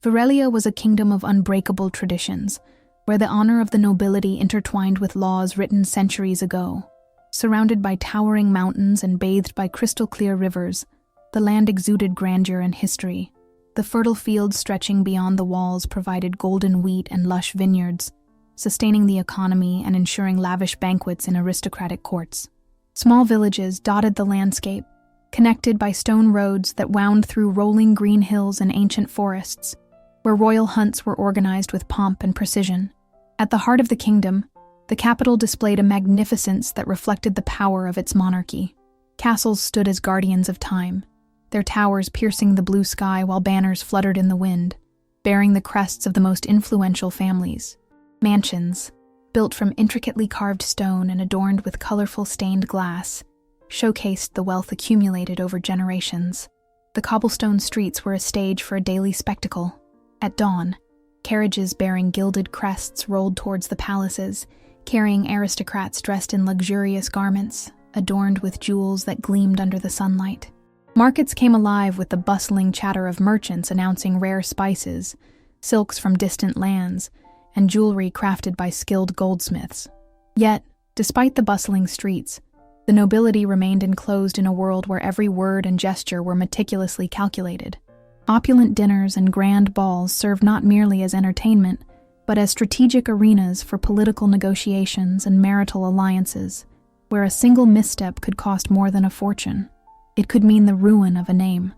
Virelia was a kingdom of unbreakable traditions, where the honor of the nobility intertwined with laws written centuries ago. Surrounded by towering mountains and bathed by crystal-clear rivers, the land exuded grandeur and history. The fertile fields stretching beyond the walls provided golden wheat and lush vineyards, sustaining the economy and ensuring lavish banquets in aristocratic courts. Small villages dotted the landscape, connected by stone roads that wound through rolling green hills and ancient forests, where royal hunts were organized with pomp and precision. At the heart of the kingdom, the capital displayed a magnificence that reflected the power of its monarchy. Castles stood as guardians of time, their towers piercing the blue sky while banners fluttered in the wind, bearing the crests of the most influential families. Mansions, built from intricately carved stone and adorned with colorful stained glass, showcased the wealth accumulated over generations. The cobblestone streets were a stage for a daily spectacle. At dawn, carriages bearing gilded crests rolled towards the palaces, carrying aristocrats dressed in luxurious garments, adorned with jewels that gleamed under the sunlight. Markets came alive with the bustling chatter of merchants announcing rare spices, silks from distant lands, and jewelry crafted by skilled goldsmiths. Yet, despite the bustling streets, the nobility remained enclosed in a world where every word and gesture were meticulously calculated. Opulent dinners and grand balls served not merely as entertainment, but as strategic arenas for political negotiations and marital alliances, where a single misstep could cost more than a fortune. It could mean the ruin of a name.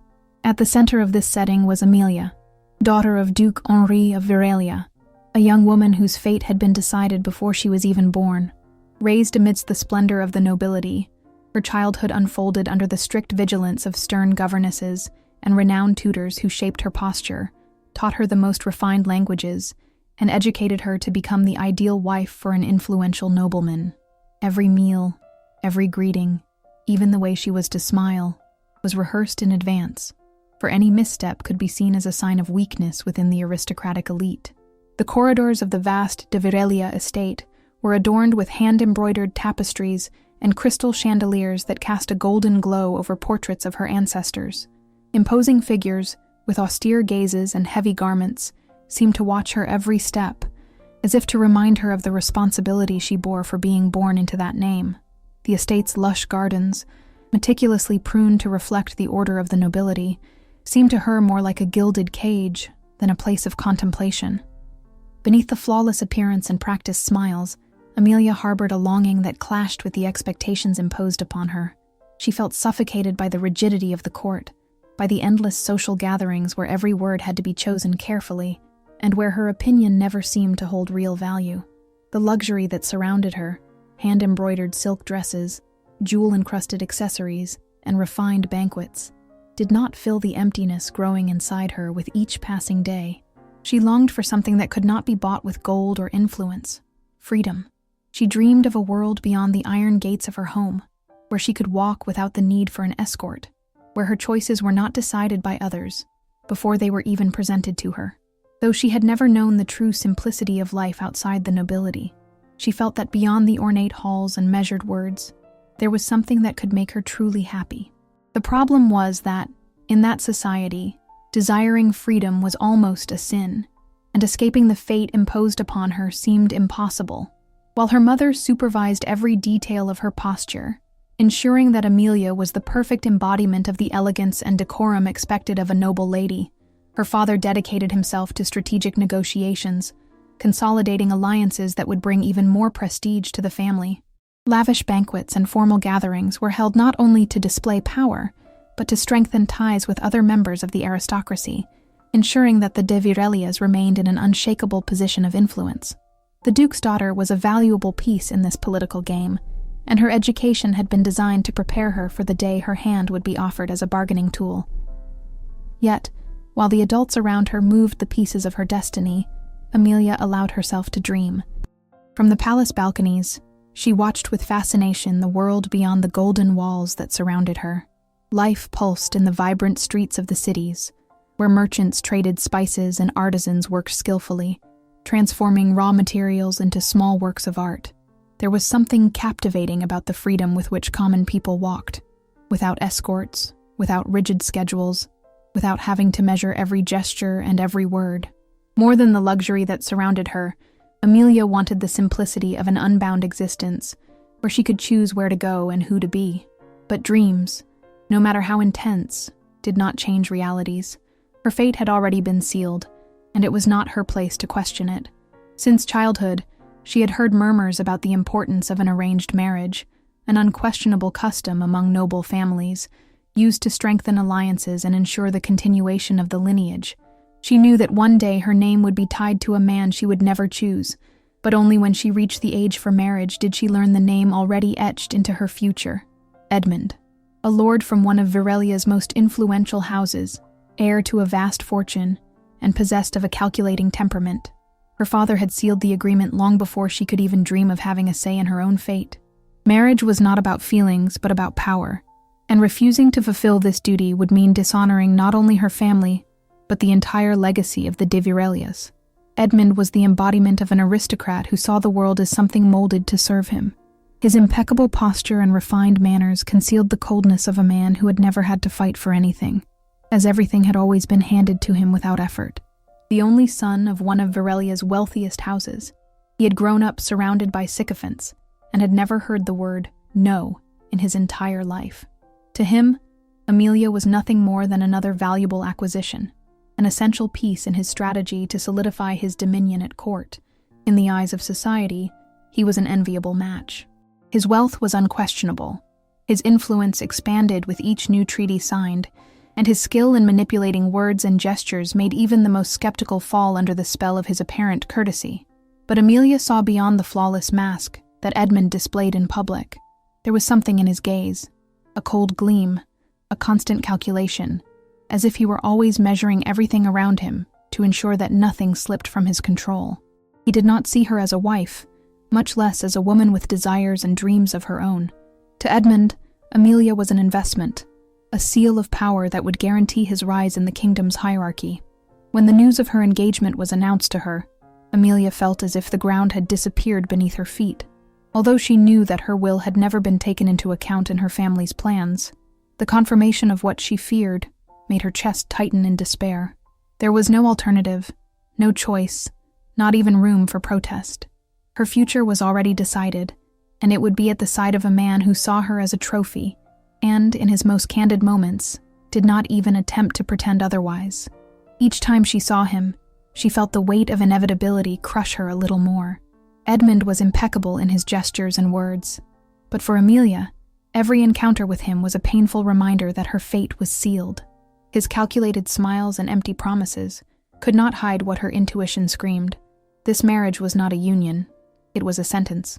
At the center of this setting was Amelia, daughter of Duke Henri of Virelia, a young woman whose fate had been decided before she was even born. Raised amidst the splendor of the nobility, her childhood unfolded under the strict vigilance of stern governesses and renowned tutors who shaped her posture, taught her the most refined languages, and educated her to become the ideal wife for an influential nobleman. Every meal, every greeting, even the way she was to smile, was rehearsed in advance, for any misstep could be seen as a sign of weakness within the aristocratic elite. The corridors of the vast de Virelia estate were adorned with hand-embroidered tapestries and crystal chandeliers that cast a golden glow over portraits of her ancestors. Imposing figures, with austere gazes and heavy garments, seemed to watch her every step, as if to remind her of the responsibility she bore for being born into that name. The estate's lush gardens, meticulously pruned to reflect the order of the nobility, seemed to her more like a gilded cage than a place of contemplation. Beneath the flawless appearance and practiced smiles, Amelia harbored a longing that clashed with the expectations imposed upon her. She felt suffocated by the rigidity of the court, by the endless social gatherings where every word had to be chosen carefully, and where her opinion never seemed to hold real value. The luxury that surrounded her, hand-embroidered silk dresses, jewel-encrusted accessories, and refined banquets, did not fill the emptiness growing inside her with each passing day. She longed for something that could not be bought with gold or influence: freedom. She dreamed of a world beyond the iron gates of her home, where she could walk without the need for an escort, where her choices were not decided by others before they were even presented to her. Though she had never known the true simplicity of life outside the nobility, she felt that beyond the ornate halls and measured words, there was something that could make her truly happy. The problem was that, in that society, desiring freedom was almost a sin, and escaping the fate imposed upon her seemed impossible. While her mother supervised every detail of her posture, ensuring that Amelia was the perfect embodiment of the elegance and decorum expected of a noble lady, her father dedicated himself to strategic negotiations, consolidating alliances that would bring even more prestige to the family. Lavish banquets and formal gatherings were held not only to display power, but to strengthen ties with other members of the aristocracy, ensuring that the de Virelias remained in an unshakable position of influence. The Duke's daughter was a valuable piece in this political game, and her education had been designed to prepare her for the day her hand would be offered as a bargaining tool. Yet, while the adults around her moved the pieces of her destiny, Amelia allowed herself to dream. From the palace balconies, she watched with fascination the world beyond the golden walls that surrounded her. Life pulsed in the vibrant streets of the cities, where merchants traded spices and artisans worked skillfully, transforming raw materials into small works of art. There was something captivating about the freedom with which common people walked, without escorts, without rigid schedules, without having to measure every gesture and every word. More than the luxury that surrounded her, Amelia wanted the simplicity of an unbound existence, where she could choose where to go and who to be. But dreams, no matter how intense, did not change realities. Her fate had already been sealed, and it was not her place to question it. Since childhood, she had heard murmurs about the importance of an arranged marriage, an unquestionable custom among noble families, used to strengthen alliances and ensure the continuation of the lineage. She knew that one day her name would be tied to a man she would never choose, but only when she reached the age for marriage did she learn the name already etched into her future: Edmund. A lord from one of Virelia's most influential houses, heir to a vast fortune, and possessed of a calculating temperament. Her father had sealed the agreement long before she could even dream of having a say in her own fate. Marriage was not about feelings, but about power, and refusing to fulfill this duty would mean dishonoring not only her family, but the entire legacy of the de Virelias. Edmund was the embodiment of an aristocrat who saw the world as something molded to serve him. His impeccable posture and refined manners concealed the coldness of a man who had never had to fight for anything, as everything had always been handed to him without effort. The only son of one of Virelia's wealthiest houses, he had grown up surrounded by sycophants and had never heard the word no in his entire life. To him, Amelia was nothing more than another valuable acquisition, an essential piece in his strategy to solidify his dominion at court. In the eyes of society, he was an enviable match. His wealth was unquestionable. His influence expanded with each new treaty signed, and his skill in manipulating words and gestures made even the most skeptical fall under the spell of his apparent courtesy. But Amelia saw beyond the flawless mask that Edmund displayed in public. There was something in his gaze, a cold gleam, a constant calculation, as if he were always measuring everything around him to ensure that nothing slipped from his control. He did not see her as a wife, much less as a woman with desires and dreams of her own. To Edmund, Amelia was an investment, a seal of power that would guarantee his rise in the kingdom's hierarchy. When the news of her engagement was announced to her, Amelia felt as if the ground had disappeared beneath her feet. Although she knew that her will had never been taken into account in her family's plans, the confirmation of what she feared made her chest tighten in despair. There was no alternative, no choice, not even room for protest. Her future was already decided, and it would be at the side of a man who saw her as a trophy, and, in his most candid moments, did not even attempt to pretend otherwise. Each time she saw him, she felt the weight of inevitability crush her a little more. Edmund was impeccable in his gestures and words, but for Amelia, every encounter with him was a painful reminder that her fate was sealed. His calculated smiles and empty promises could not hide what her intuition screamed. This marriage was not a union, it was a sentence.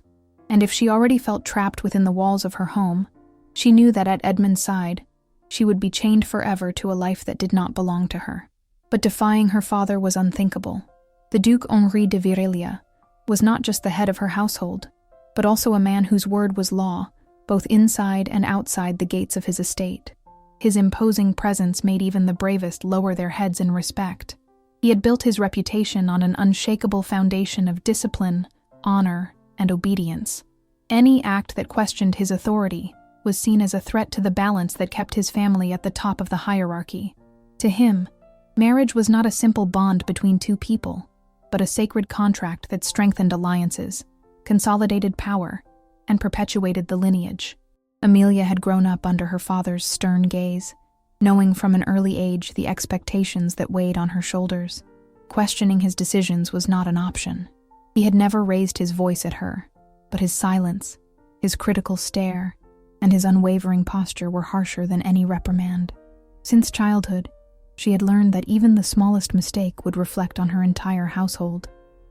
And if she already felt trapped within the walls of her home, she knew that at Edmund's side, she would be chained forever to a life that did not belong to her. But defying her father was unthinkable. The Duke Henri de Virelia was not just the head of her household, but also a man whose word was law, both inside and outside the gates of his estate. His imposing presence made even the bravest lower their heads in respect. He had built his reputation on an unshakable foundation of discipline, honor, and obedience. Any act that questioned his authority was seen as a threat to the balance that kept his family at the top of the hierarchy. To him, marriage was not a simple bond between two people, but a sacred contract that strengthened alliances, consolidated power, and perpetuated the lineage. Amelia had grown up under her father's stern gaze, knowing from an early age the expectations that weighed on her shoulders. Questioning his decisions was not an option. He had never raised his voice at her, but his silence, his critical stare, and his unwavering posture were harsher than any reprimand. Since childhood, she had learned that even the smallest mistake would reflect on her entire household.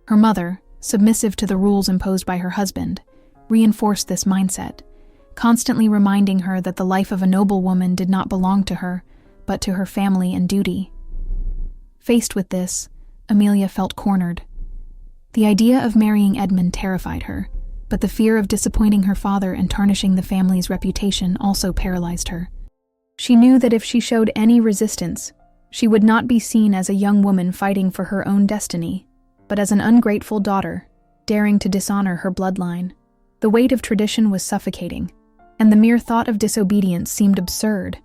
Her mother, submissive to the rules imposed by her husband, reinforced this mindset, constantly reminding her that the life of a noble woman did not belong to her, but to her family and duty. Faced with this, Amelia felt cornered. The idea of marrying Edmund terrified her, but the fear of disappointing her father and tarnishing the family's reputation also paralyzed her. She knew that if she showed any resistance, she would not be seen as a young woman fighting for her own destiny, but as an ungrateful daughter, daring to dishonor her bloodline. The weight of tradition was suffocating, and the mere thought of disobedience seemed absurd.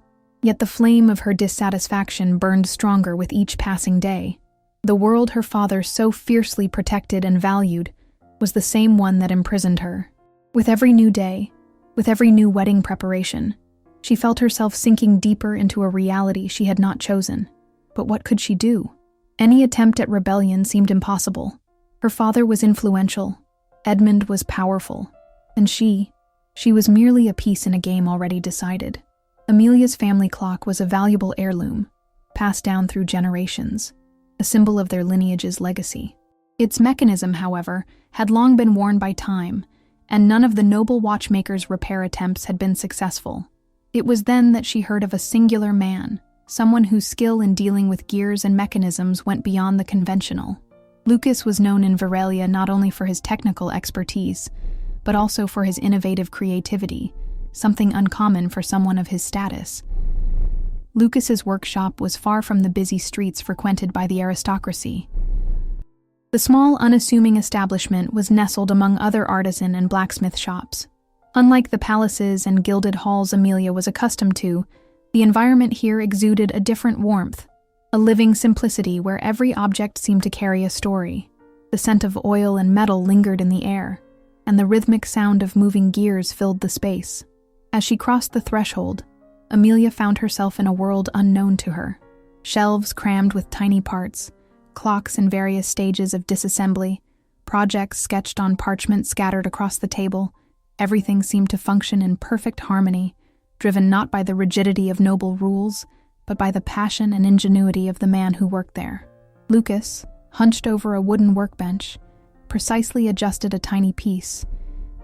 Yet the flame of her dissatisfaction burned stronger with each passing day. The world her father so fiercely protected and valued was the same one that imprisoned her. With every new day, with every new wedding preparation, she felt herself sinking deeper into a reality she had not chosen. But what could she do? Any attempt at rebellion seemed impossible. Her father was influential, Edmund was powerful, and she was merely a piece in a game already decided. Amelia's family clock was a valuable heirloom, passed down through generations, a symbol of their lineage's legacy. Its mechanism, however, had long been worn by time, and none of the noble watchmaker's repair attempts had been successful. It was then that she heard of a singular man, someone whose skill in dealing with gears and mechanisms went beyond the conventional. Lucas was known in Virelia not only for his technical expertise, but also for his innovative creativity, something uncommon for someone of his status. Lucas's workshop was far from the busy streets frequented by the aristocracy. The small, unassuming establishment was nestled among other artisan and blacksmith shops. Unlike the palaces and gilded halls Amelia was accustomed to, the environment here exuded a different warmth, a living simplicity where every object seemed to carry a story. The scent of oil and metal lingered in the air, and the rhythmic sound of moving gears filled the space. As she crossed the threshold, Amelia found herself in a world unknown to her. Shelves crammed with tiny parts, clocks in various stages of disassembly, projects sketched on parchment scattered across the table. Everything seemed to function in perfect harmony, driven not by the rigidity of noble rules, but by the passion and ingenuity of the man who worked there. Lucas, hunched over a wooden workbench, precisely adjusted a tiny piece,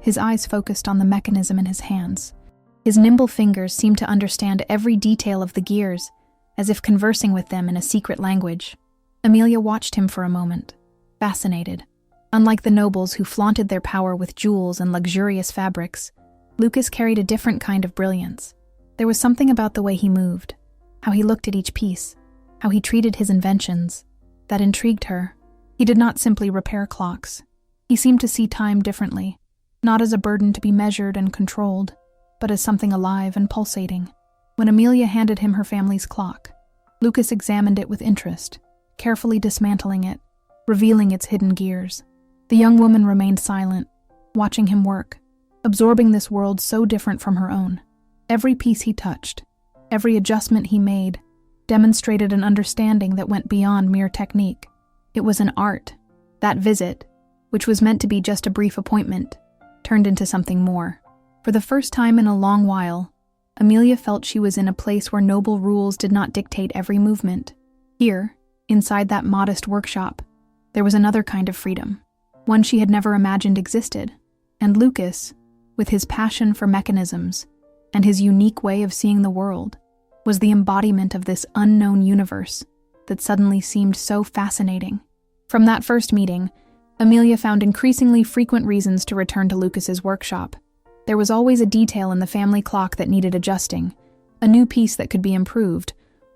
his eyes focused on the mechanism in his hands. His nimble fingers seemed to understand every detail of the gears, as if conversing with them in a secret language. Amelia watched him for a moment, fascinated. Unlike the nobles who flaunted their power with jewels and luxurious fabrics, Lucas carried a different kind of brilliance. There was something about the way he moved, how he looked at each piece, how he treated his inventions, that intrigued her. He did not simply repair clocks. He seemed to see time differently, not as a burden to be measured and controlled, but as something alive and pulsating. When Amelia handed him her family's clock, Lucas examined it with interest, carefully dismantling it, revealing its hidden gears. The young woman remained silent, watching him work, absorbing this world so different from her own. Every piece he touched, every adjustment he made, demonstrated an understanding that went beyond mere technique. It was an art. That visit, which was meant to be just a brief appointment, turned into something more. For the first time in a long while, Amelia felt she was in a place where noble rules did not dictate every movement. Here, inside that modest workshop, there was another kind of freedom, one she had never imagined existed. And Lucas, with his passion for mechanisms and his unique way of seeing the world, was the embodiment of this unknown universe that suddenly seemed so fascinating. From that first meeting, Amelia found increasingly frequent reasons to return to Lucas's workshop. There was always a detail in the family clock that needed adjusting, a new piece that could be improved,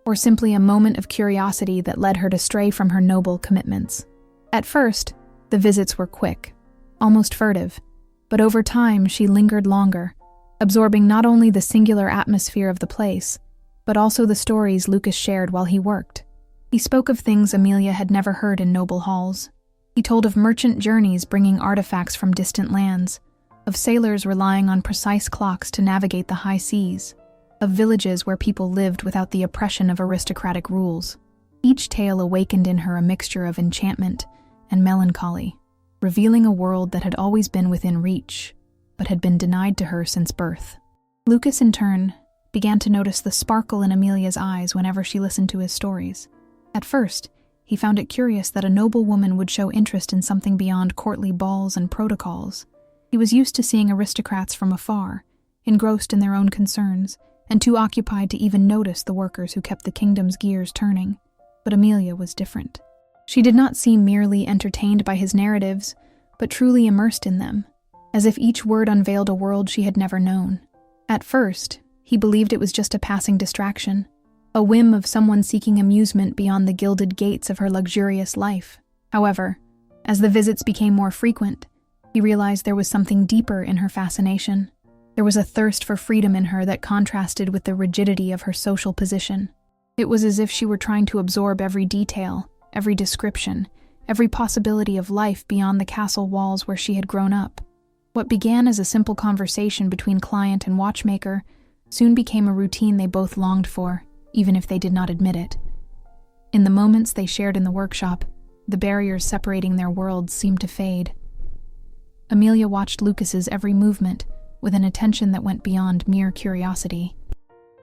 or simply a moment of curiosity that led her to stray from her noble commitments. At first, the visits were quick, almost furtive, but over time she lingered longer, absorbing not only the singular atmosphere of the place, but also the stories Lucas shared while he worked. He spoke of things Amelia had never heard in noble halls. He told of merchant journeys bringing artifacts from distant lands, of sailors relying on precise clocks to navigate the high seas, of villages where people lived without the oppression of aristocratic rules. Each tale awakened in her a mixture of enchantment and melancholy, revealing a world that had always been within reach, but had been denied to her since birth. Lucas, in turn, began to notice the sparkle in Amelia's eyes whenever she listened to his stories. At first, he found it curious that a noble woman would show interest in something beyond courtly balls and protocols. He was used to seeing aristocrats from afar, engrossed in their own concerns, and too occupied to even notice the workers who kept the kingdom's gears turning. But Amelia was different. She did not seem merely entertained by his narratives, but truly immersed in them, as if each word unveiled a world she had never known. At first, he believed it was just a passing distraction, a whim of someone seeking amusement beyond the gilded gates of her luxurious life. However, as the visits became more frequent, he realized there was something deeper in her fascination. There was a thirst for freedom in her that contrasted with the rigidity of her social position. It was as if she were trying to absorb every detail, every description, every possibility of life beyond the castle walls where she had grown up. What began as a simple conversation between client and watchmaker soon became a routine they both longed for, even if they did not admit it. In the moments they shared in the workshop, the barriers separating their worlds seemed to fade. Amelia watched Lucas's every movement with an attention that went beyond mere curiosity.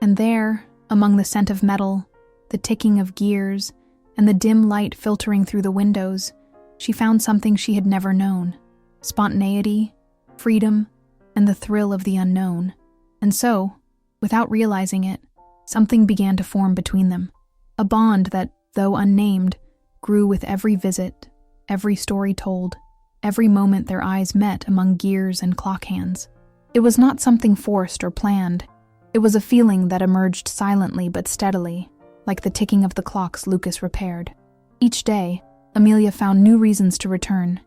And there, among the scent of metal, the ticking of gears, and the dim light filtering through the windows, she found something she had never known: spontaneity, freedom, and the thrill of the unknown. And so, without realizing it, something began to form between them. A bond that, though unnamed, grew with every visit, every story told, every moment their eyes met among gears and clock hands. It was not something forced or planned. It was a feeling that emerged silently but steadily, like the ticking of the clocks Lucas repaired. Each day, Amelia found new reasons to return,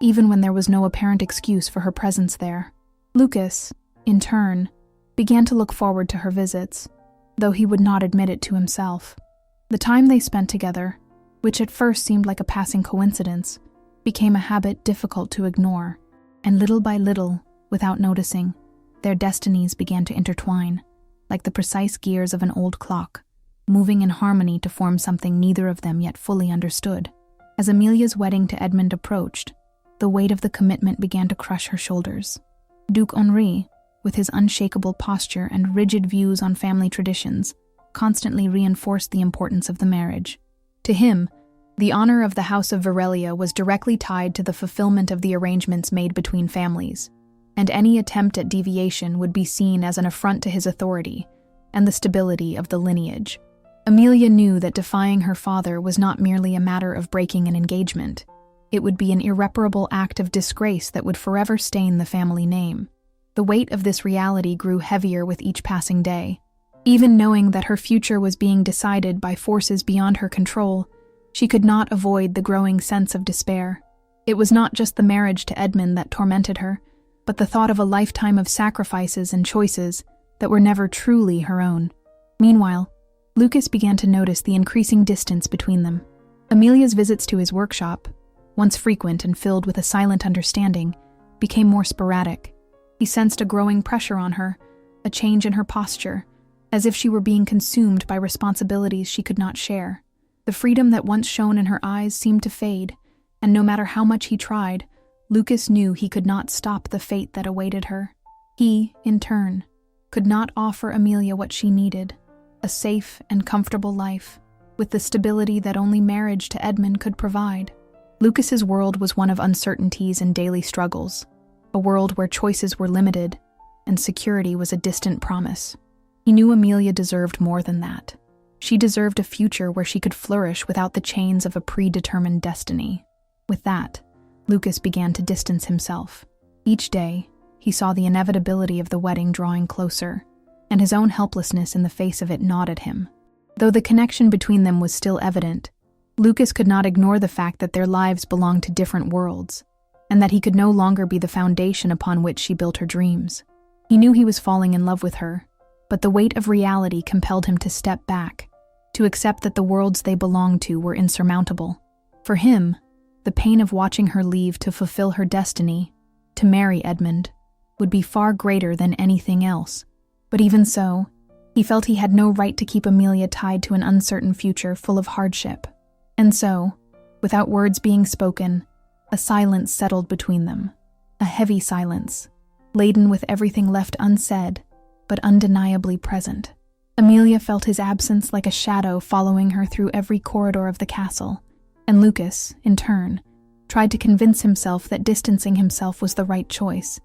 even when there was no apparent excuse for her presence there. Lucas, in turn, began to look forward to her visits, though he would not admit it to himself. The time they spent together, which at first seemed like a passing coincidence, became a habit difficult to ignore, and little by little, without noticing, their destinies began to intertwine, like the precise gears of an old clock, moving in harmony to form something neither of them yet fully understood. As Amelia's wedding to Edmund approached, the weight of the commitment began to crush her shoulders. Duke Henri, with his unshakable posture and rigid views on family traditions, constantly reinforced the importance of the marriage. To him, the honor of the House of Virelia was directly tied to the fulfillment of the arrangements made between families, and any attempt at deviation would be seen as an affront to his authority and the stability of the lineage. Amelia knew that defying her father was not merely a matter of breaking an engagement. It would be an irreparable act of disgrace that would forever stain the family name. The weight of this reality grew heavier with each passing day. Even knowing that her future was being decided by forces beyond her control, she could not avoid the growing sense of despair. It was not just the marriage to Edmund that tormented her, but the thought of a lifetime of sacrifices and choices that were never truly her own. Meanwhile, Lucas began to notice the increasing distance between them. Amelia's visits to his workshop, once frequent and filled with a silent understanding, became more sporadic. He sensed a growing pressure on her, a change in her posture, as if she were being consumed by responsibilities she could not share. The freedom that once shone in her eyes seemed to fade, and no matter how much he tried, Lucas knew he could not stop the fate that awaited her. He, in turn, could not offer Amelia what she needed: a safe and comfortable life, with the stability that only marriage to Edmund could provide. Lucas's world was one of uncertainties and daily struggles, a world where choices were limited and security was a distant promise. He knew Amelia deserved more than that. She deserved a future where she could flourish without the chains of a predetermined destiny. With that, Lucas began to distance himself. Each day, he saw the inevitability of the wedding drawing closer, and his own helplessness in the face of it gnawed at him. Though the connection between them was still evident, Lucas could not ignore the fact that their lives belonged to different worlds, and that he could no longer be the foundation upon which she built her dreams. He knew he was falling in love with her, but the weight of reality compelled him to step back, to accept that the worlds they belonged to were insurmountable. For him, the pain of watching her leave to fulfill her destiny, to marry Edmund, would be far greater than anything else. But even so, he felt he had no right to keep Amelia tied to an uncertain future full of hardship. And so, without words being spoken, a silence settled between them, a heavy silence, laden with everything left unsaid, but undeniably present. Amelia felt his absence like a shadow following her through every corridor of the castle, and Lucas, in turn, tried to convince himself that distancing himself was the right choice,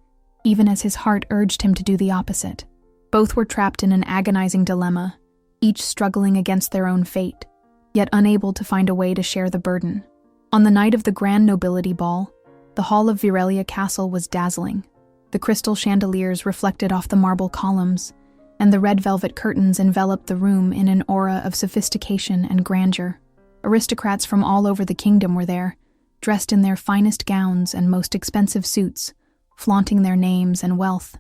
even as his heart urged him to do the opposite. Both were trapped in an agonizing dilemma, each struggling against their own fate, yet unable to find a way to share the burden. On the night of the grand nobility ball, the hall of Virelia Castle was dazzling. The crystal chandeliers reflected off the marble columns, and the red velvet curtains enveloped the room in an aura of sophistication and grandeur. Aristocrats from all over the kingdom were there, dressed in their finest gowns and most expensive suits, flaunting their names and wealth.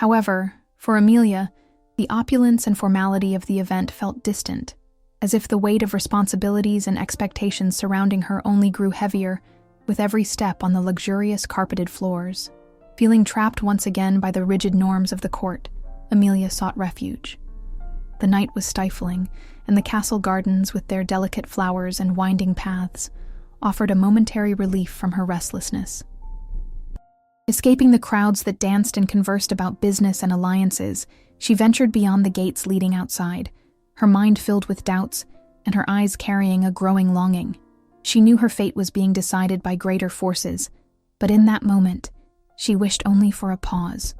However, for Amelia, the opulence and formality of the event felt distant, as if the weight of responsibilities and expectations surrounding her only grew heavier with every step on the luxurious carpeted floors. Feeling trapped once again by the rigid norms of the court, Amelia sought refuge. The night was stifling, and the castle gardens, with their delicate flowers and winding paths, offered a momentary relief from her restlessness. Escaping the crowds that danced and conversed about business and alliances, she ventured beyond the gates leading outside, her mind filled with doubts and her eyes carrying a growing longing. She knew her fate was being decided by greater forces, but in that moment, she wished only for a pause,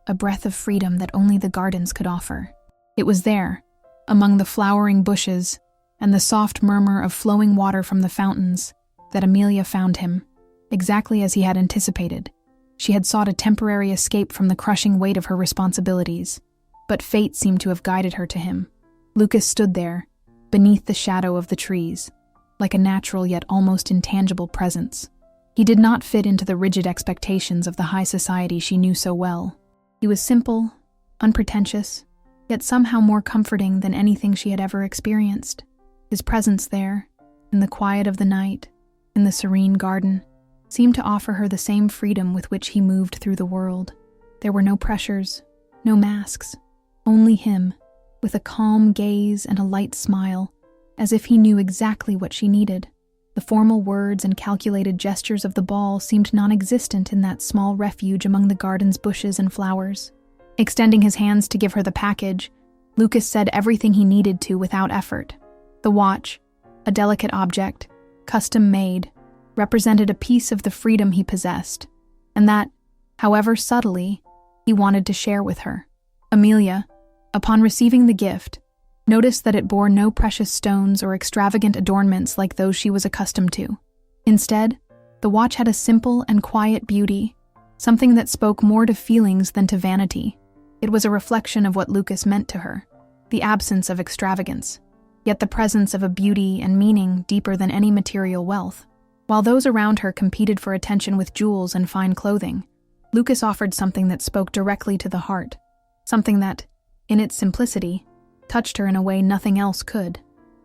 a breath of freedom that only the gardens could offer. It was there, among the flowering bushes and the soft murmur of flowing water from the fountains, that Amelia found him, exactly as he had anticipated. She had sought a temporary escape from the crushing weight of her responsibilities, but fate seemed to have guided her to him. Lucas stood there, beneath the shadow of the trees, like a natural yet almost intangible presence. He did not fit into the rigid expectations of the high society she knew so well. He was simple, unpretentious, yet somehow more comforting than anything she had ever experienced. His presence there, in the quiet of the night, in the serene garden, seemed to offer her the same freedom with which he moved through the world. There were no pressures, no masks, only him, with a calm gaze and a light smile, as if he knew exactly what she needed. The formal words and calculated gestures of the ball seemed non-existent in that small refuge among the garden's bushes and flowers. Extending his hands to give her the package, Lucas said everything he needed to without effort. The watch, a delicate object, custom-made, represented a piece of the freedom he possessed, and that, however subtly, he wanted to share with her. Amelia, upon receiving the gift, noticed that it bore no precious stones or extravagant adornments like those she was accustomed to. Instead, the watch had a simple and quiet beauty, something that spoke more to feelings than to vanity. It was a reflection of what Lucas meant to her, the absence of extravagance, yet the presence of a beauty and meaning deeper than any material wealth. While those around her competed for attention with jewels and fine clothing, Lucas offered something that spoke directly to the heart, something that, in its simplicity, touched her in a way nothing else could.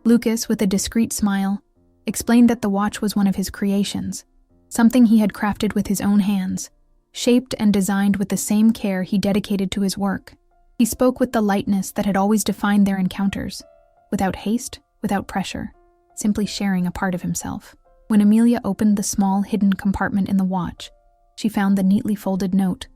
Lucas, with a discreet smile, explained that the watch was one of his creations, something he had crafted with his own hands, shaped and designed with the same care he dedicated to his work. He spoke with the lightness that had always defined their encounters, without haste, without pressure, simply sharing a part of himself. When Amelia opened the small hidden compartment in the watch, she found the neatly folded note,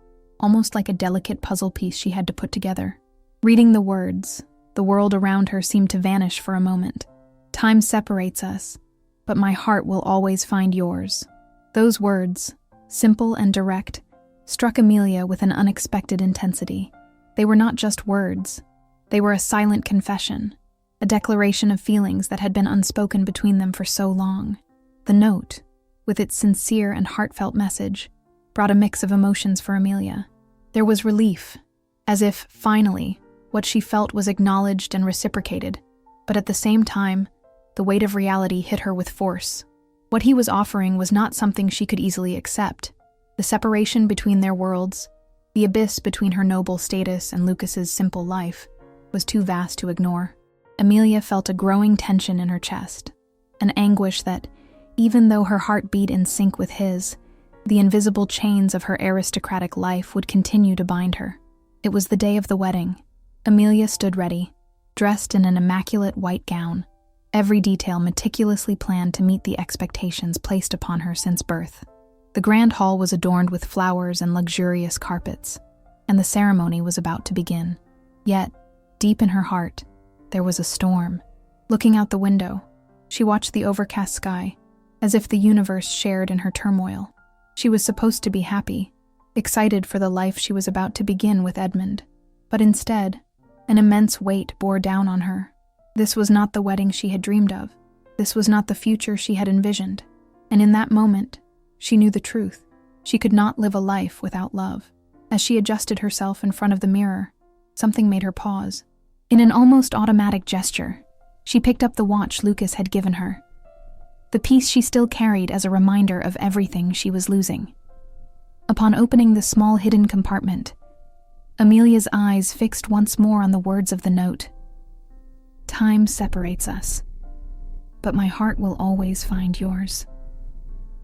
almost like a delicate puzzle piece she had to put together. Reading the words, the world around her seemed to vanish for a moment. "Time separates us, but my heart will always find yours." Those words, simple and direct, struck Amelia with an unexpected intensity. They were not just words. They were a silent confession, a declaration of feelings that had been unspoken between them for so long. The note, with its sincere and heartfelt message, brought a mix of emotions for Amelia. There was relief, as if, finally, what she felt was acknowledged and reciprocated, but at the same time, the weight of reality hit her with force. What he was offering was not something she could easily accept. The separation between their worlds, the abyss between her noble status and Lucas's simple life, was too vast to ignore. Amelia felt a growing tension in her chest, an anguish that, even though her heart beat in sync with his, the invisible chains of her aristocratic life would continue to bind her. It was the day of the wedding. Amelia stood ready, dressed in an immaculate white gown, every detail meticulously planned to meet the expectations placed upon her since birth. The grand hall was adorned with flowers and luxurious carpets, and the ceremony was about to begin. Yet, deep in her heart, there was a storm. Looking out the window, she watched the overcast sky, as if the universe shared in her turmoil. She was supposed to be happy, excited for the life she was about to begin with Edmund, but instead, an immense weight bore down on her. This was not the wedding she had dreamed of. This was not the future she had envisioned. And in that moment, she knew the truth. She could not live a life without love. As she adjusted herself in front of the mirror, something made her pause. In an almost automatic gesture, she picked up the watch Lucas had given her, the piece she still carried as a reminder of everything she was losing. Upon opening the small hidden compartment, Amelia's eyes fixed once more on the words of the note. Time separates us, but my heart will always find yours.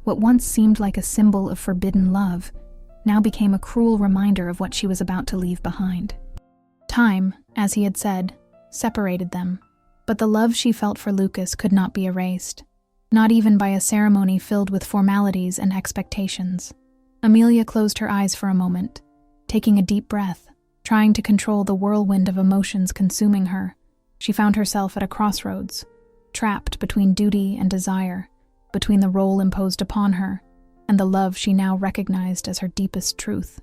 What once seemed like a symbol of forbidden love now became a cruel reminder of what she was about to leave behind. Time, as he had said, separated them, but the love she felt for Lucas could not be erased, not even by a ceremony filled with formalities and expectations. Amelia closed her eyes for a moment, taking a deep breath, trying to control the whirlwind of emotions consuming her. She found herself at a crossroads, trapped between duty and desire, between the role imposed upon her and the love she now recognized as her deepest truth.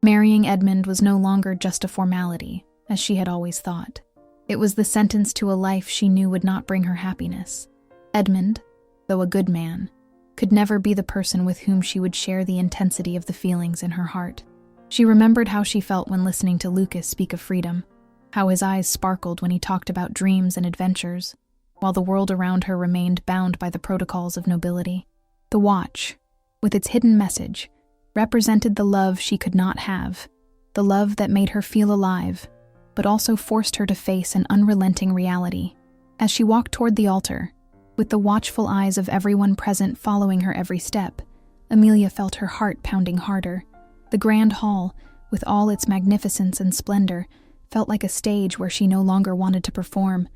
Marrying Edmund was no longer just a formality, as she had always thought. It was the sentence to a life she knew would not bring her happiness. Edmund, though a good man, could never be the person with whom she would share the intensity of the feelings in her heart. She remembered how she felt when listening to Lucas speak of freedom, how his eyes sparkled when he talked about dreams and adventures, while the world around her remained bound by the protocols of nobility. The watch, with its hidden message, represented the love she could not have, the love that made her feel alive, but also forced her to face an unrelenting reality. As she walked toward the altar, with the watchful eyes of everyone present following her every step, Amelia felt her heart pounding harder. The grand hall, with all its magnificence and splendor, felt like a stage where she no longer wanted to perform.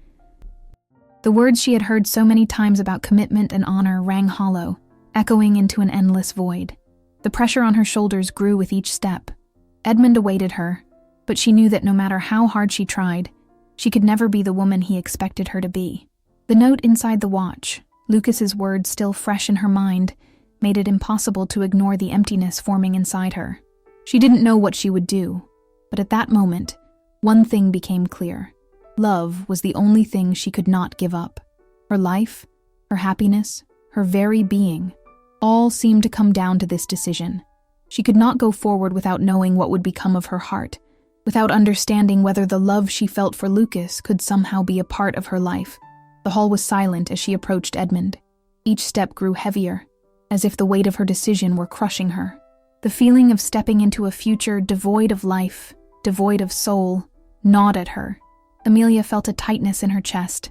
The words she had heard so many times about commitment and honor rang hollow, echoing into an endless void. The pressure on her shoulders grew with each step. Edmund awaited her, but she knew that no matter how hard she tried, she could never be the woman he expected her to be. The note inside the watch, Lucas's words still fresh in her mind, made it impossible to ignore the emptiness forming inside her. She didn't know what she would do, but at that moment, one thing became clear. Love was the only thing she could not give up. Her life, her happiness, her very being, all seemed to come down to this decision. She could not go forward without knowing what would become of her heart, without understanding whether the love she felt for Lucas could somehow be a part of her life. The hall was silent as she approached Edmund. Each step grew heavier, as if the weight of her decision were crushing her. The feeling of stepping into a future devoid of life, devoid of soul, gnawed at her. Amelia felt a tightness in her chest,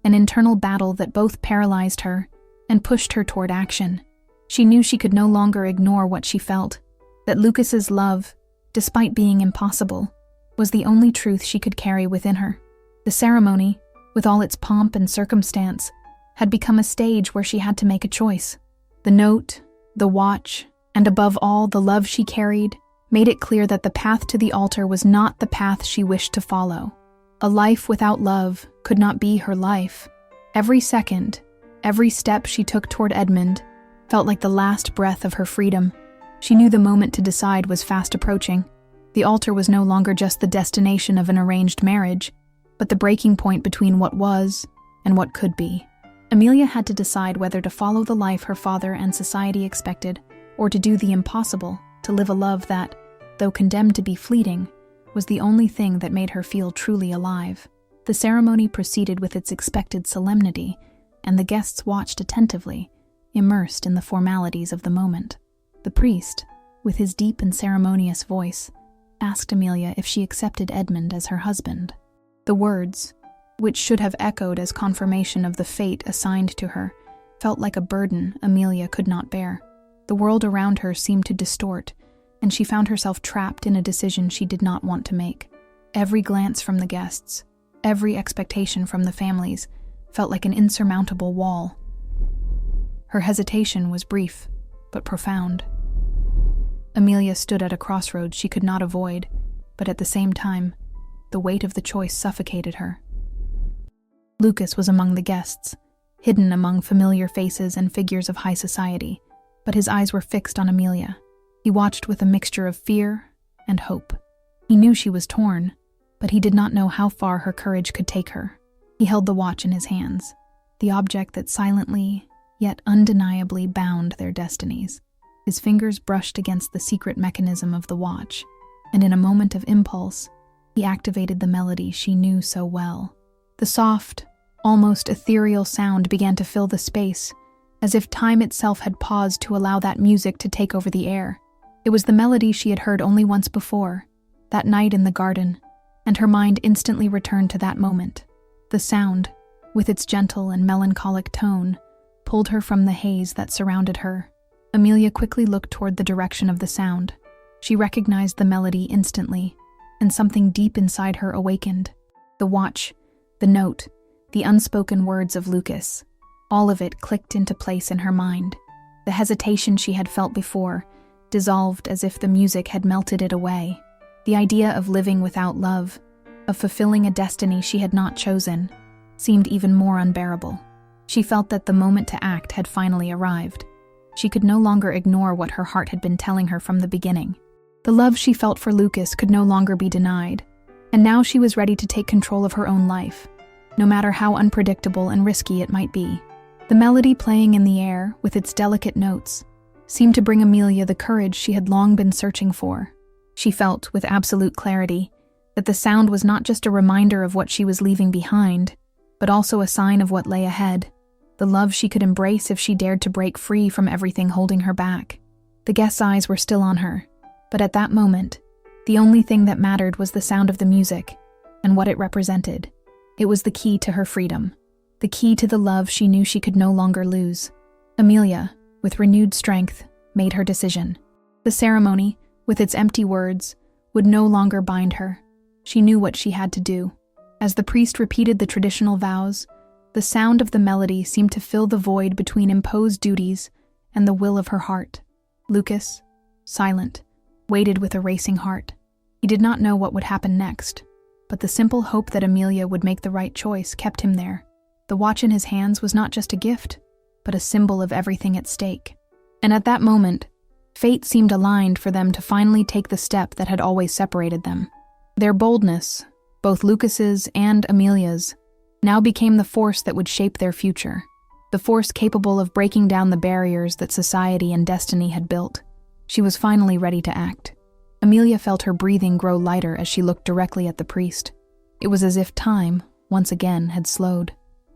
an internal battle that both paralyzed her and pushed her toward action. She knew she could no longer ignore what she felt, that Lucas's love, despite being impossible, was the only truth she could carry within her. The ceremony, with all its pomp and circumstance, had become a stage where she had to make a choice. The note, the watch, and above all the love she carried, made it clear that the path to the altar was not the path she wished to follow. A life without love could not be her life. Every second, every step she took toward Edmund felt like the last breath of her freedom. She knew the moment to decide was fast approaching. The altar was no longer just the destination of an arranged marriage, but the breaking point between what was and what could be. Amelia had to decide whether to follow the life her father and society expected, or to do the impossible, to live a love that, though condemned to be fleeting, was the only thing that made her feel truly alive. The ceremony proceeded with its expected solemnity, and the guests watched attentively, immersed in the formalities of the moment. The priest, with his deep and ceremonious voice, asked Amelia if she accepted Edmund as her husband. The words, which should have echoed as confirmation of the fate assigned to her, felt like a burden Amelia could not bear. The world around her seemed to distort, and she found herself trapped in a decision she did not want to make. Every glance from the guests, every expectation from the families, felt like an insurmountable wall. Her hesitation was brief, but profound. Amelia stood at a crossroads she could not avoid, but at the same time, the weight of the choice suffocated her. Lucas was among the guests, hidden among familiar faces and figures of high society, but his eyes were fixed on Amelia. He watched with a mixture of fear and hope. He knew she was torn, but he did not know how far her courage could take her. He held the watch in his hands, the object that silently, yet undeniably bound their destinies. His fingers brushed against the secret mechanism of the watch, and in a moment of impulse, he activated the melody she knew so well. The soft, almost ethereal sound began to fill the space, as if time itself had paused to allow that music to take over the air. It was the melody she had heard only once before, that night in the garden, and her mind instantly returned to that moment. The sound, with its gentle and melancholic tone, pulled her from the haze that surrounded her. Amelia quickly looked toward the direction of the sound. She recognized the melody instantly, and something deep inside her awakened. The watch, the note, the unspoken words of Lucas, all of it clicked into place in her mind. The hesitation she had felt before dissolved as if the music had melted it away. The idea of living without love, of fulfilling a destiny she had not chosen, seemed even more unbearable. She felt that the moment to act had finally arrived. She could no longer ignore what her heart had been telling her from the beginning. The love she felt for Lucas could no longer be denied, and now she was ready to take control of her own life, no matter how unpredictable and risky it might be. The melody playing in the air, with its delicate notes, seemed to bring Amelia the courage she had long been searching for. She felt, with absolute clarity, that the sound was not just a reminder of what she was leaving behind, but also a sign of what lay ahead, the love she could embrace if she dared to break free from everything holding her back. The guests' eyes were still on her, but at that moment, the only thing that mattered was the sound of the music and what it represented. It was the key to her freedom, the key to the love she knew she could no longer lose. Amelia, with renewed strength, made her decision. The ceremony, with its empty words, would no longer bind her. She knew what she had to do. As the priest repeated the traditional vows, the sound of the melody seemed to fill the void between imposed duties and the will of her heart. Lucas, silent, waited with a racing heart. He did not know what would happen next, but the simple hope that Amelia would make the right choice kept him there. The watch in his hands was not just a gift, but a symbol of everything at stake. And at that moment, fate seemed aligned for them to finally take the step that had always separated them. Their boldness, both Lucas's and Amelia's, now became the force that would shape their future, the force capable of breaking down the barriers that society and destiny had built. She was finally ready to act. Amelia felt her breathing grow lighter as she looked directly at the priest. It was as if time, once again, had slowed.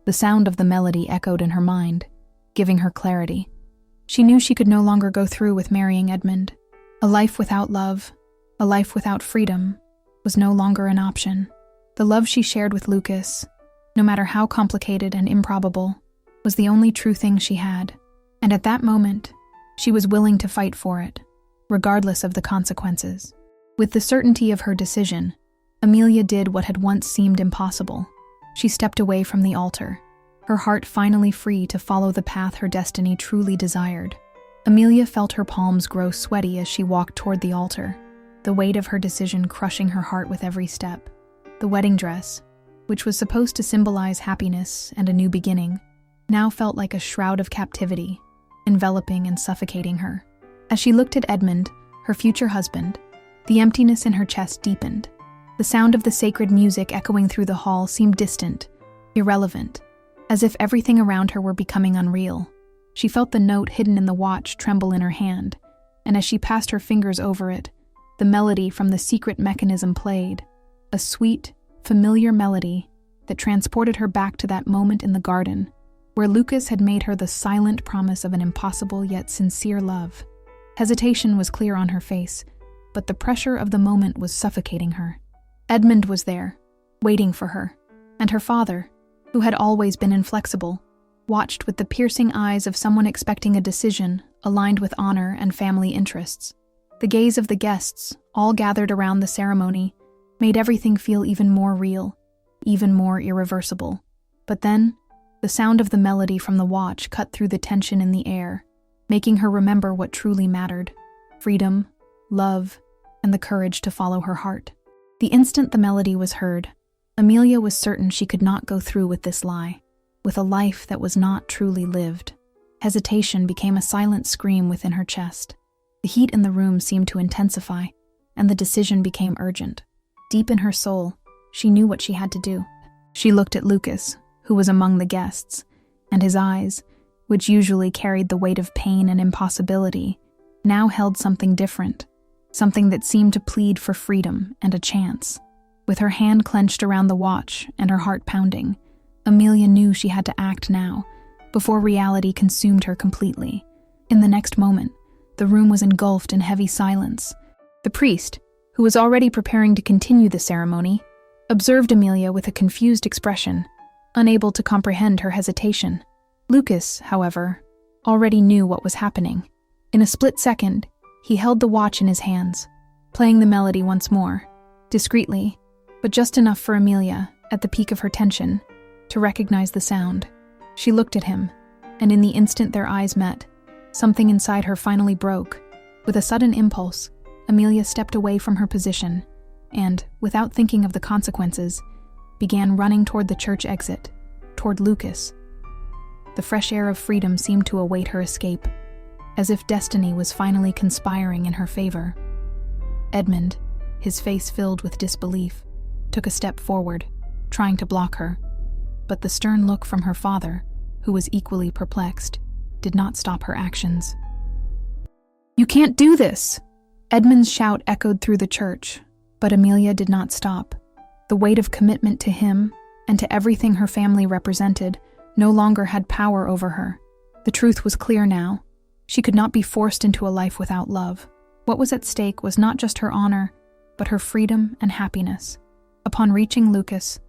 The sound of the melody echoed in her mind, giving her clarity. She knew she could no longer go through with marrying Edmund. A life without love, a life without freedom, was no longer an option. The love she shared with Lucas, no matter how complicated and improbable, was the only true thing she had. And at that moment, she was willing to fight for it, regardless of the consequences. With the certainty of her decision, Amelia did what had once seemed impossible. She stepped away from the altar, her heart finally free to follow the path her destiny truly desired. Amelia felt her palms grow sweaty as she walked toward the altar, the weight of her decision crushing her heart with every step. The wedding dress, which was supposed to symbolize happiness and a new beginning, now felt like a shroud of captivity, enveloping and suffocating her. As she looked at Edmund, her future husband, the emptiness in her chest deepened. The sound of the sacred music echoing through the hall seemed distant, irrelevant, as if everything around her were becoming unreal. She felt the note hidden in the watch tremble in her hand, and as she passed her fingers over it, the melody from the secret mechanism played, a sweet, familiar melody that transported her back to that moment in the garden, where Lucas had made her the silent promise of an impossible yet sincere love. Hesitation was clear on her face, but the pressure of the moment was suffocating her. Edmund was there, waiting for her, and her father, who had always been inflexible, watched with the piercing eyes of someone expecting a decision aligned with honor and family interests. The gaze of the guests, all gathered around the ceremony, made everything feel even more real, even more irreversible. But then, the sound of the melody from the watch cut through the tension in the air, making her remember what truly mattered: freedom, love, and the courage to follow her heart. The instant the melody was heard, Amelia was certain she could not go through with this lie, with a life that was not truly lived. Hesitation became a silent scream within her chest. The heat in the room seemed to intensify, and the decision became urgent. Deep in her soul, she knew what she had to do. She looked at Lucas, who was among the guests, and his eyes, which usually carried the weight of pain and impossibility, now held something different, something that seemed to plead for freedom and a chance. With her hand clenched around the watch and her heart pounding, Amelia knew she had to act now, before reality consumed her completely. In the next moment, the room was engulfed in heavy silence. The priest, who who was already preparing to continue the ceremony, observed Amelia with a confused expression, unable to comprehend her hesitation. Lucas, however, already knew what was happening. In a split second, he held the watch in his hands, playing the melody once more, discreetly, but just enough for Amelia, at the peak of her tension, to recognize the sound. She looked at him, and in the instant their eyes met, something inside her finally broke. With a sudden impulse, Amelia stepped away from her position and, without thinking of the consequences, began running toward the church exit, toward Lucas. The fresh air of freedom seemed to await her escape, as if destiny was finally conspiring in her favor. Edmund, his face filled with disbelief, took a step forward, trying to block her, but the stern look from her father, who was equally perplexed, did not stop her actions. "You can't do this!" Edmund's shout echoed through the church, but Amelia did not stop. The weight of commitment to him, and to everything her family represented, no longer had power over her. The truth was clear now. She could not be forced into a life without love. What was at stake was not just her honor, but her freedom and happiness. Upon reaching Lucas,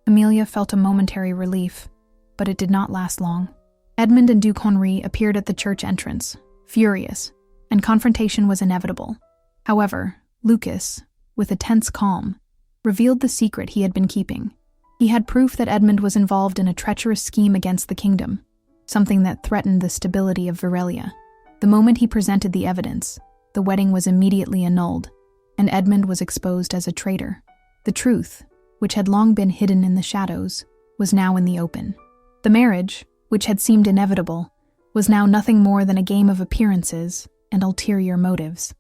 Amelia felt a momentary relief, but it did not last long. Edmund and Duke Henri appeared at the church entrance, furious, and confrontation was inevitable. However, Lucas, with a tense calm, revealed the secret he had been keeping. He had proof that Edmund was involved in a treacherous scheme against the kingdom, something that threatened the stability of Virelia. The moment he presented the evidence, the wedding was immediately annulled, and Edmund was exposed as a traitor. The truth, which had long been hidden in the shadows, was now in the open. The marriage, which had seemed inevitable, was now nothing more than a game of appearances and ulterior motives.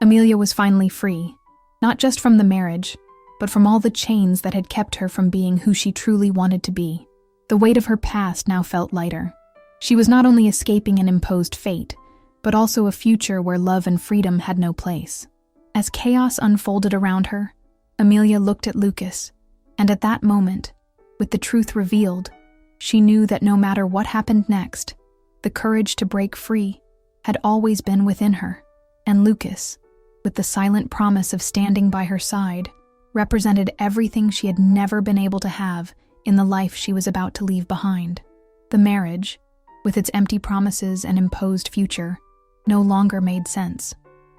Amelia was finally free, not just from the marriage, but from all the chains that had kept her from being who she truly wanted to be. The weight of her past now felt lighter. She was not only escaping an imposed fate, but also a future where love and freedom had no place. As chaos unfolded around her, Amelia looked at Lucas, and at that moment, with the truth revealed, she knew that no matter what happened next, the courage to break free had always been within her, and Lucas, with the silent promise of standing by her side, represented everything she had never been able to have in the life she was about to leave behind. The marriage, with its empty promises and imposed future, no longer made sense.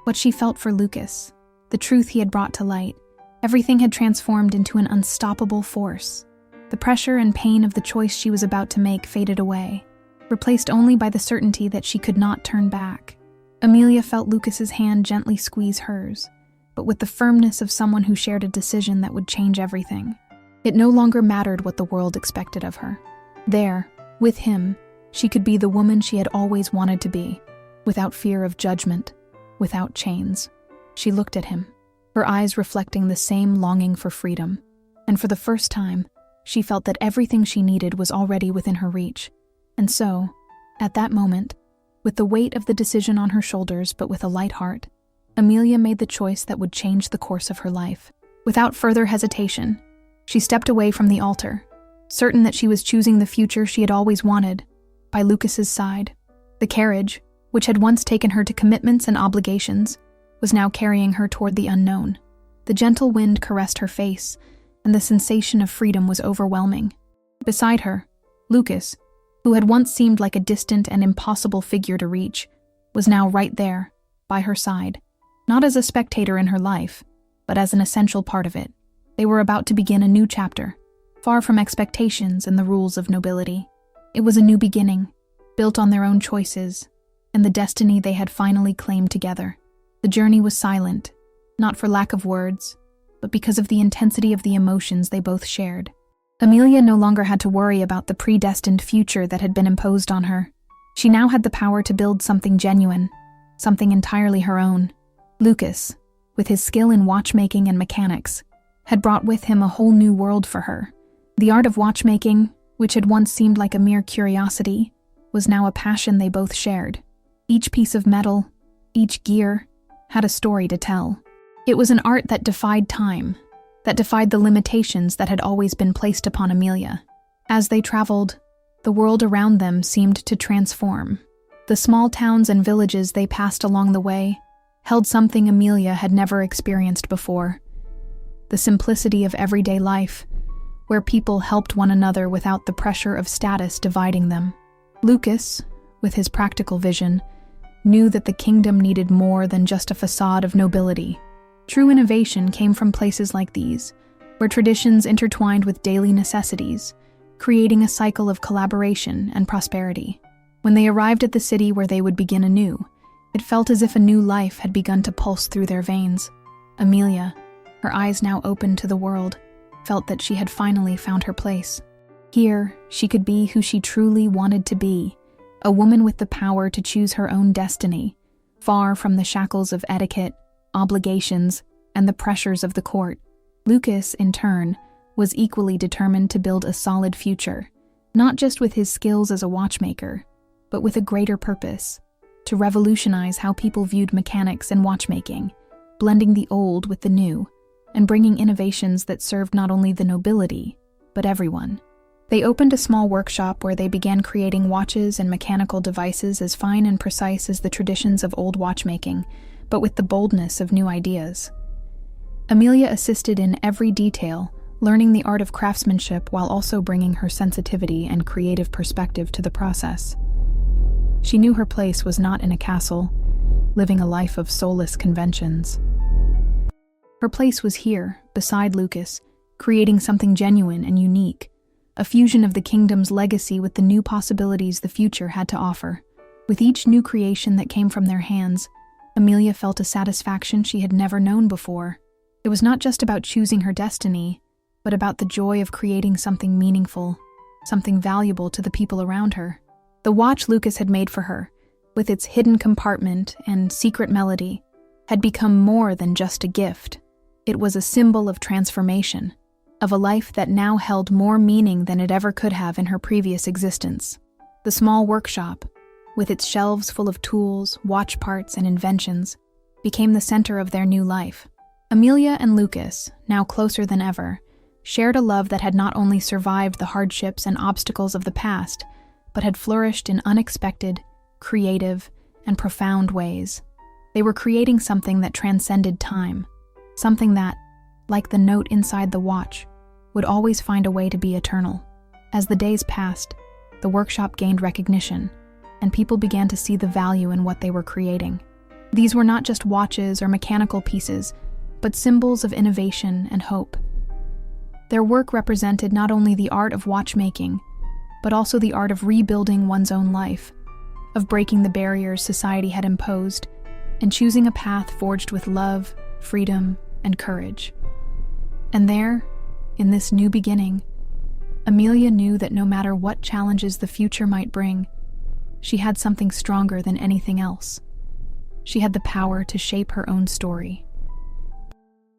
What she felt for Lucas, the truth he had brought to light, everything had transformed into an unstoppable force. The pressure and pain of the choice she was about to make faded away, replaced only by the certainty that she could not turn back. Amelia felt Lucas's hand gently squeeze hers, but with the firmness of someone who shared a decision that would change everything. It no longer mattered what the world expected of her. There, with him, she could be the woman she had always wanted to be, without fear of judgment, without chains. She looked at him, her eyes reflecting the same longing for freedom, and for the first time, she felt that everything she needed was already within her reach. And so, at that moment, with the weight of the decision on her shoulders but with a light heart, Amelia made the choice that would change the course of her life. Without further hesitation, she stepped away from the altar, certain that she was choosing the future she had always wanted, by Lucas's side. The carriage, which had once taken her to commitments and obligations, was now carrying her toward the unknown. The gentle wind caressed her face, and the sensation of freedom was overwhelming. Beside her, Lucas, who had once seemed like a distant and impossible figure to reach, was now right there, by her side, not as a spectator in her life, but as an essential part of it. They were about to begin a new chapter, far from expectations and the rules of nobility. It was a new beginning, built on their own choices, and the destiny they had finally claimed together. The journey was silent, not for lack of words, but because of the intensity of the emotions they both shared. Amelia no longer had to worry about the predestined future that had been imposed on her. She now had the power to build something genuine, something entirely her own. Lucas, with his skill in watchmaking and mechanics, had brought with him a whole new world for her. The art of watchmaking, which had once seemed like a mere curiosity, was now a passion they both shared. Each piece of metal, each gear, had a story to tell. It was an art that defied time, that defied the limitations that had always been placed upon Amelia. As they traveled, the world around them seemed to transform. The small towns and villages they passed along the way held something Amelia had never experienced before: the simplicity of everyday life, where people helped one another without the pressure of status dividing them. Lucas, with his practical vision, knew that the kingdom needed more than just a facade of nobility. True innovation came from places like these, where traditions intertwined with daily necessities, creating a cycle of collaboration and prosperity. When they arrived at the city where they would begin anew, it felt as if a new life had begun to pulse through their veins. Amelia, her eyes now open to the world, felt that she had finally found her place. Here, she could be who she truly wanted to be, a woman with the power to choose her own destiny, far from the shackles of etiquette, obligations, and the pressures of the court. Lucas, in turn, was equally determined to build a solid future, not just with his skills as a watchmaker, but with a greater purpose: to revolutionize how people viewed mechanics and watchmaking, blending the old with the new, and bringing innovations that served not only the nobility, but everyone. They opened a small workshop where they began creating watches and mechanical devices as fine and precise as the traditions of old watchmaking, but with the boldness of new ideas. Amelia assisted in every detail, learning the art of craftsmanship while also bringing her sensitivity and creative perspective to the process. She knew her place was not in a castle, living a life of soulless conventions. Her place was here, beside Lucas, creating something genuine and unique, a fusion of the kingdom's legacy with the new possibilities the future had to offer. With each new creation that came from their hands, Amelia felt a satisfaction she had never known before. It was not just about choosing her destiny, but about the joy of creating something meaningful, something valuable to the people around her. The watch Lucas had made for her, with its hidden compartment and secret melody, had become more than just a gift. It was a symbol of transformation, of a life that now held more meaning than it ever could have in her previous existence. The small workshop, with its shelves full of tools, watch parts, and inventions, became the center of their new life. Amelia and Lucas, now closer than ever, shared a love that had not only survived the hardships and obstacles of the past, but had flourished in unexpected, creative, and profound ways. They were creating something that transcended time, something that, like the note inside the watch, would always find a way to be eternal. As the days passed, the workshop gained recognition, and people began to see the value in what they were creating. These were not just watches or mechanical pieces, but symbols of innovation and hope. Their work represented not only the art of watchmaking, but also the art of rebuilding one's own life, of breaking the barriers society had imposed, and choosing a path forged with love, freedom, and courage. And there, in this new beginning, Amelia knew that no matter what challenges the future might bring, she had something stronger than anything else. She had the power to shape her own story.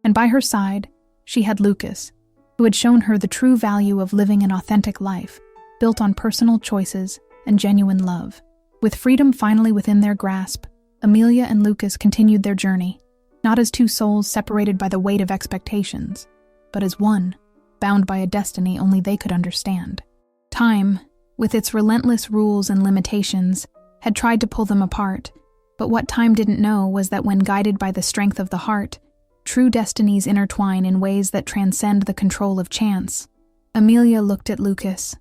And by her side, she had Lucas, who had shown her the true value of living an authentic life, built on personal choices and genuine love. With freedom finally within their grasp, Amelia and Lucas continued their journey, not as two souls separated by the weight of expectations, but as one, bound by a destiny only they could understand. Time, with its relentless rules and limitations, had tried to pull them apart, but what time didn't know was that when guided by the strength of the heart, true destinies intertwine in ways that transcend the control of chance. Amelia looked at Lucas,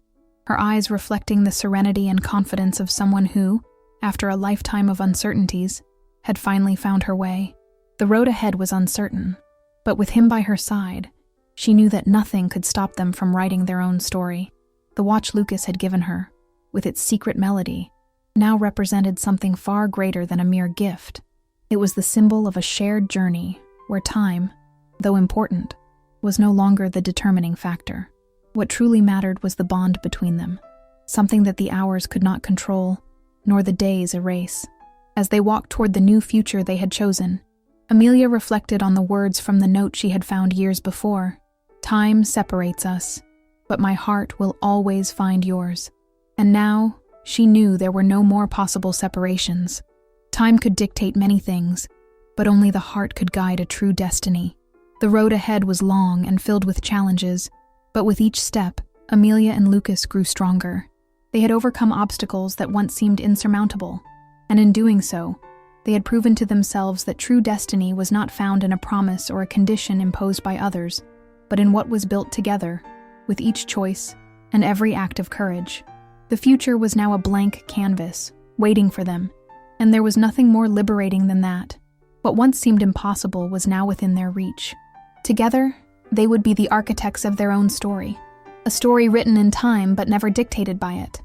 her eyes reflecting the serenity and confidence of someone who, after a lifetime of uncertainties, had finally found her way. The road ahead was uncertain, but with him by her side, she knew that nothing could stop them from writing their own story. The watch Lucas had given her, with its secret melody, now represented something far greater than a mere gift. It was the symbol of a shared journey where time, though important, was no longer the determining factor. What truly mattered was the bond between them, something that the hours could not control, nor the days erase. As they walked toward the new future they had chosen, Amelia reflected on the words from the note she had found years before. "Time separates us, but my heart will always find yours." And now, she knew there were no more possible separations. Time could dictate many things, but only the heart could guide a true destiny. The road ahead was long and filled with challenges, but with each step, Amelia and Lucas grew stronger. They had overcome obstacles that once seemed insurmountable, and in doing so, They had proven to themselves that true destiny was not found in a promise or a condition imposed by others, but in what was built together, with each choice and every act of courage. The future was now a blank canvas, waiting for them, and there was nothing more liberating than that. What once seemed impossible was now within their reach. Together, they would be the architects of their own story, a story written in time but never dictated by it.